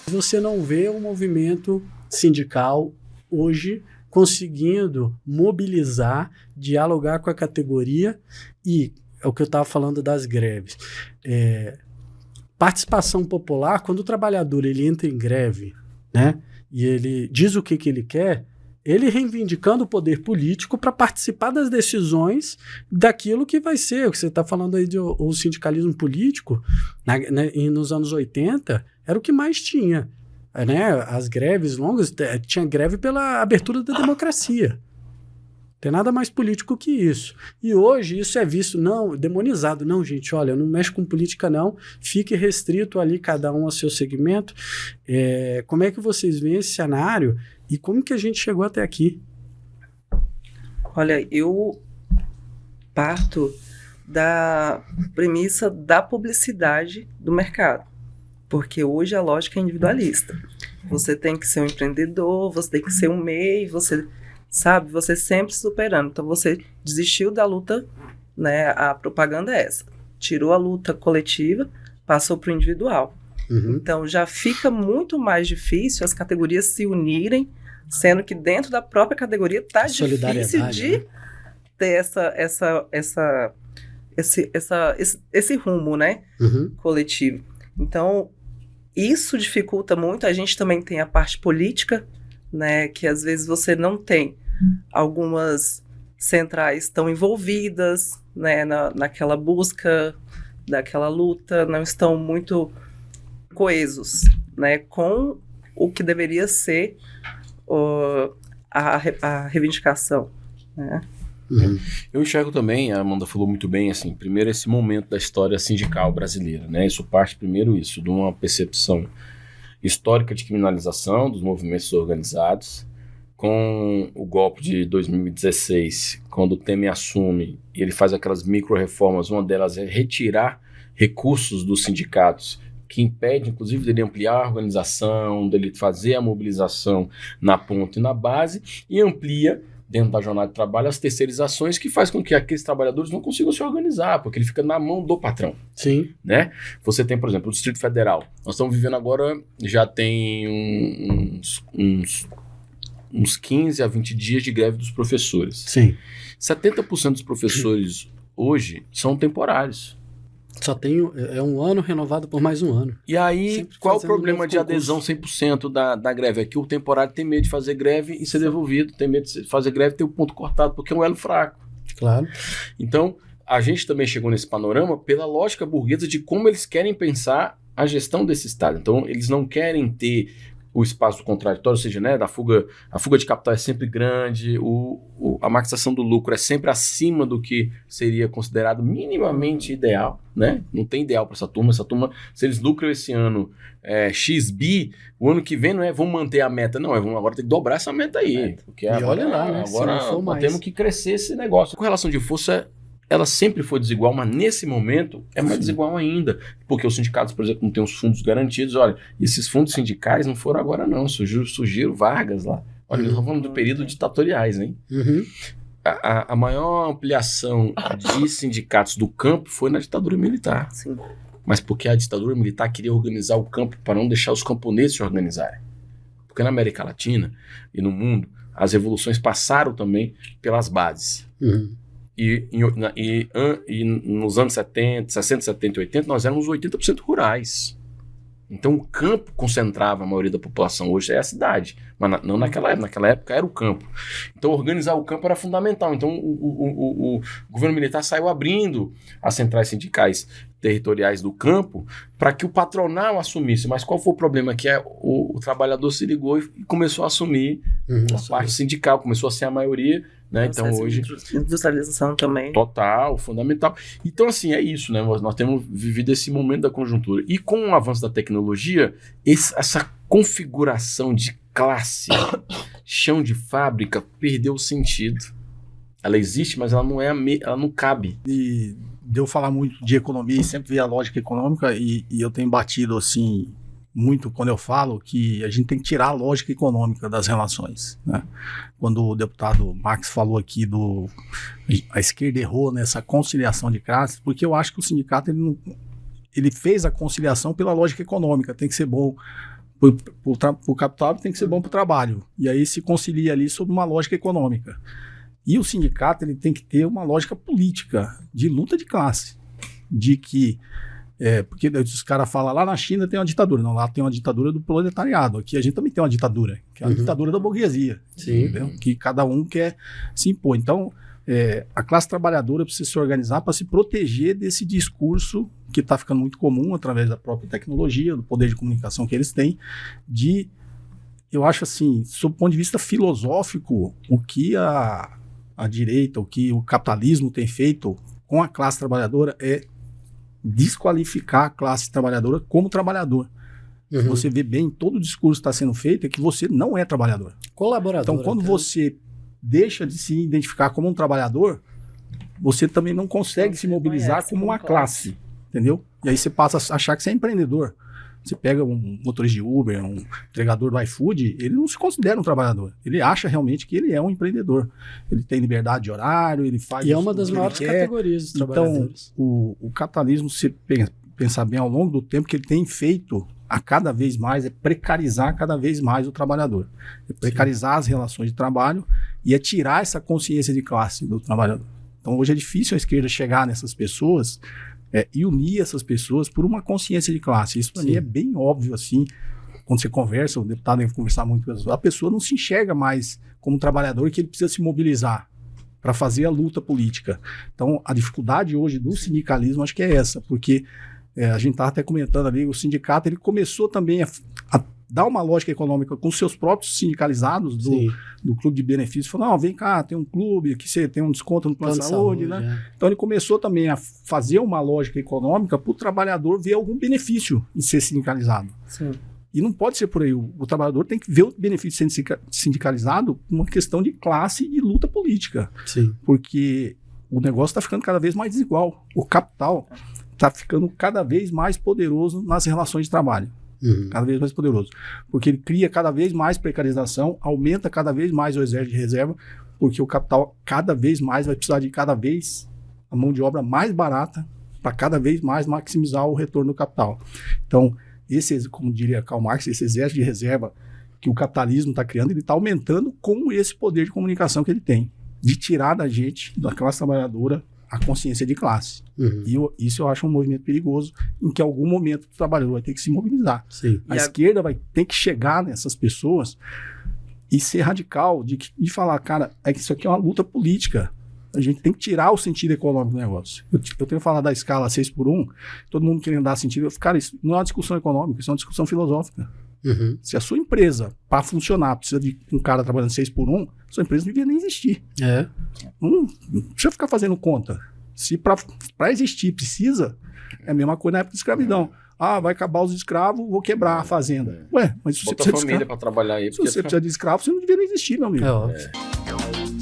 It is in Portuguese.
Você não vê o movimento sindical hoje conseguindo mobilizar, dialogar com a categoria e é o que eu estava falando das greves. Participação popular, quando o trabalhador ele entra em greve, né, e ele diz o que ele quer, ele reivindicando o poder político para participar das decisões daquilo que vai ser. O que você está falando aí o sindicalismo político, nos anos 80, era o que mais tinha. Né? As greves longas, tinha greve pela abertura da democracia. Tem nada mais político que isso. E hoje isso é visto, não, demonizado. Não, gente, olha, não mexe com política não, fique restrito ali cada um ao seu segmento. Como é que vocês veem esse cenário e como que a gente chegou até aqui? Olha, eu parto da premissa da publicidade do mercado, porque hoje a lógica é individualista. Você tem que ser um empreendedor, você tem que ser um MEI, você sempre superando. Então você desistiu da luta, né? A propaganda é essa. Tirou a luta coletiva, passou para o individual. Uhum. Então já fica muito mais difícil as categorias se unirem, sendo que dentro da própria categoria está difícil de ter esse rumo, né? Uhum. Coletivo. Então isso dificulta muito. A gente também tem a parte política, né, que às vezes você não tem algumas centrais estão envolvidas, né, naquela busca, daquela luta, não estão muito coesos, né, com o que deveria ser a reivindicação, né? Uhum. Eu enxergo também, a Amanda falou muito bem, assim, primeiro esse momento da história sindical brasileira, né? Isso parte primeiro de uma percepção histórica de criminalização dos movimentos organizados, com o golpe de 2016, quando o Temer assume e ele faz aquelas micro-reformas, uma delas é retirar recursos dos sindicatos, que impede, inclusive, dele ampliar a organização, dele fazer a mobilização na ponta e na base, e amplia, dentro da jornada de trabalho, as terceirizações, que faz com que aqueles trabalhadores não consigam se organizar, porque ele fica na mão do patrão. Sim. Né? Você tem, por exemplo, o Distrito Federal. Nós estamos vivendo agora, já tem uns 15 a 20 dias de greve dos professores. Sim. 70% dos professores hoje são temporários. Só tem um ano renovado por mais um ano. E aí, qual o problema de adesão 100% da greve? É que o temporário tem medo de fazer greve e ser devolvido, tem medo de fazer greve e ter o ponto cortado, porque é um elo fraco. Claro. Então, a gente também chegou nesse panorama pela lógica burguesa de como eles querem pensar a gestão desse Estado. Então, eles não querem ter o espaço contraditório, ou seja, né, a fuga de capital é sempre grande, a maximização do lucro é sempre acima do que seria considerado minimamente ideal, né? Não tem ideal para essa turma, se eles lucram esse ano XB, o ano que vem não é vamos manter a meta, não, vamos agora ter que dobrar essa meta aí. Porque e agora, olha lá, né? Agora nós temos que crescer esse negócio. A correlação de força ela sempre foi desigual, mas nesse momento é mais desigual ainda. Porque os sindicatos, por exemplo, não têm os fundos garantidos. Olha, esses fundos sindicais não foram agora não, surgiram vagas lá. Olha, nós estamos falando do período ditatoriais, hein? Uhum. A maior ampliação de sindicatos do campo foi na ditadura militar. Sim. Mas porque a ditadura militar queria organizar o campo para não deixar os camponeses se organizarem. Porque na América Latina e no mundo, as revoluções passaram também pelas bases. Uhum. E nos anos 60, 70 e 80, nós éramos 80% rurais. Então o campo concentrava a maioria da população. Hoje é a cidade, mas não naquela época. Naquela época era o campo. Então organizar o campo era fundamental. Então o governo militar saiu abrindo as centrais sindicais territoriais do campo para que o patronal assumisse. Mas qual foi o problema? Que o trabalhador se ligou e começou a assumir a parte sindical, começou a ser a maioria. Né? Então hoje industrialização também total, fundamental. Então assim, é isso, né? Nós temos vivido esse momento da conjuntura e com o avanço da tecnologia, essa configuração de classe, chão de fábrica perdeu o sentido. Ela existe, mas ela não cabe. E deu falar muito de economia e sempre vi a lógica econômica e eu tenho batido assim muito quando eu falo que a gente tem que tirar a lógica econômica das relações, né? Quando o deputado Max falou aqui a esquerda errou nessa conciliação de classes, porque eu acho que o sindicato ele fez a conciliação pela lógica econômica, tem que ser bom O capital tem que ser bom para o trabalho. E aí se concilia ali sob uma lógica econômica. E o sindicato ele tem que ter uma lógica política, de luta de classe. De que... porque os caras falam, lá na China tem uma ditadura. Não, lá tem uma ditadura do proletariado. Aqui a gente também tem uma ditadura, que é a ditadura da burguesia. Sim. Entendeu? Que cada um quer se impor. Então, a classe trabalhadora precisa se organizar para se proteger desse discurso que está ficando muito comum através da própria tecnologia, do poder de comunicação que eles têm, eu acho assim, sob o ponto de vista filosófico, o que a direita, o que o capitalismo tem feito com a classe trabalhadora é desqualificar a classe trabalhadora como trabalhador. Você vê bem, todo o discurso que está sendo feito é que você não é trabalhador. Colaborador. Então, quando você deixa de se identificar como um trabalhador, você também não consegue se mobilizar como uma classe, entendeu? E aí você passa a achar que você é empreendedor. Você pega um motorista de Uber, um entregador do iFood, ele não se considera um trabalhador. Ele acha realmente que ele é um empreendedor. Ele tem liberdade de horário, ele faz... E é uma das maiores categorias dos trabalhadores. Então, o capitalismo, se pensar bem ao longo do tempo, que ele tem feito a cada vez mais é precarizar cada vez mais o trabalhador. É precarizar as relações de trabalho e é tirar essa consciência de classe do trabalhador. Então, hoje é difícil a esquerda chegar nessas pessoas e unir essas pessoas por uma consciência de classe. Isso para mim é bem óbvio, assim, quando você conversa, o deputado deve conversar muito com as pessoas, a pessoa não se enxerga mais como trabalhador, que ele precisa se mobilizar para fazer a luta política. Então, a dificuldade hoje do sindicalismo, acho que é essa, porque a gente estava até comentando ali, o sindicato ele começou também a dar uma lógica econômica com seus próprios sindicalizados do clube de benefícios. Falou, não, vem cá, tem um clube, aqui você tem um desconto no plano de saúde, né? Então ele começou também a fazer uma lógica econômica para o trabalhador ver algum benefício em ser sindicalizado. Sim. E não pode ser por aí. O trabalhador tem que ver o benefício de ser sindicalizado como uma questão de classe e de luta política. Sim. Porque o negócio está ficando cada vez mais desigual. O capital está ficando cada vez mais poderoso nas relações de trabalho. Cada vez mais poderoso. Porque ele cria cada vez mais precarização, aumenta cada vez mais o exército de reserva, porque o capital cada vez mais vai precisar de cada vez a mão de obra mais barata para cada vez mais maximizar o retorno do capital. Então, como diria Karl Marx, esse exército de reserva que o capitalismo está criando, ele está aumentando com esse poder de comunicação que ele tem, de tirar da gente, da classe trabalhadora, a consciência de classe. E isso eu acho um movimento perigoso, em que em algum momento o trabalhador vai ter que se mobilizar. A esquerda vai ter que chegar nessas pessoas e ser radical, de falar, cara, isso aqui é uma luta política. A gente tem que tirar o sentido econômico do negócio. Eu tenho falado da escala 6x1, todo mundo querendo dar sentido. Cara, isso não é uma discussão econômica, isso é uma discussão filosófica. Se a sua empresa, para funcionar, precisa de um cara trabalhando 6x1, sua empresa não devia nem existir. Não precisa ficar fazendo conta. Se para existir precisa, é a mesma coisa na época da escravidão. Vai acabar os escravos, vou quebrar a fazenda. Ué, mas se você precisa de escravo, para trabalhar aí. Se você precisa de escravo, você não devia nem existir, meu amigo. É óbvio.